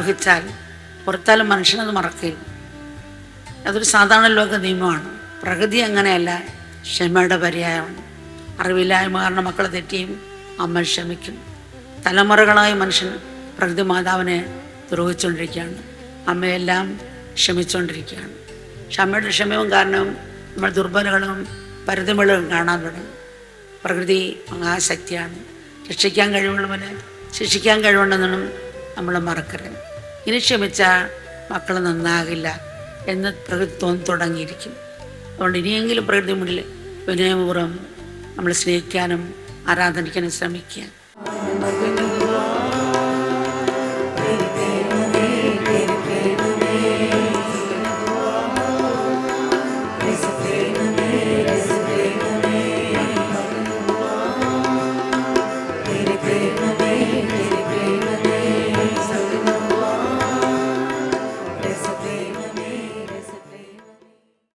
വഹിച്ചാൽ പുറത്താലും മനുഷ്യനത് മറക്കില്ല. അതൊരു സാധാരണ ലോക നിയമമാണ്. പ്രകൃതി അങ്ങനെയല്ല, ക്ഷമയുടെ പര്യായമാണ്. അറിവില്ലായ്മ കാരണം മക്കളെ തെറ്റിയും അമ്മ ക്ഷമിക്കും. തലമുറകളായി മനുഷ്യൻ പ്രകൃതി മാതാവിനെ ദ്രോഹിച്ചുകൊണ്ടിരിക്കുകയാണ്, അമ്മയെല്ലാം ക്ഷമിച്ചുകൊണ്ടിരിക്കുകയാണ്. പക്ഷെ അമ്മയുടെ ക്ഷമയും കാരണം നമ്മൾ ദുർബലകളും പരിധികളും കാണാൻ തുടങ്ങി. പ്രകൃതി മഹാശക്തിയാണ്. രക്ഷിക്കാൻ കഴിവുള്ളവന് ശിക്ഷിക്കാൻ കഴിവുണ്ടെന്നും നമ്മൾ മറക്കരുത്. ഇനി ക്ഷമിച്ചാൽ മക്കൾ നന്നാകില്ല എന്ന് പ്രകൃതി തോന്നി തുടങ്ങിയിരിക്കും. അതുകൊണ്ട് ഇനിയെങ്കിലും പ്രകൃതി മുന്നിൽ വിനയപൂർവ്വം നമ്മൾ സ്നേഹിക്കാനും ആരാധനിക്കാനും ശ്രമിക്കുക.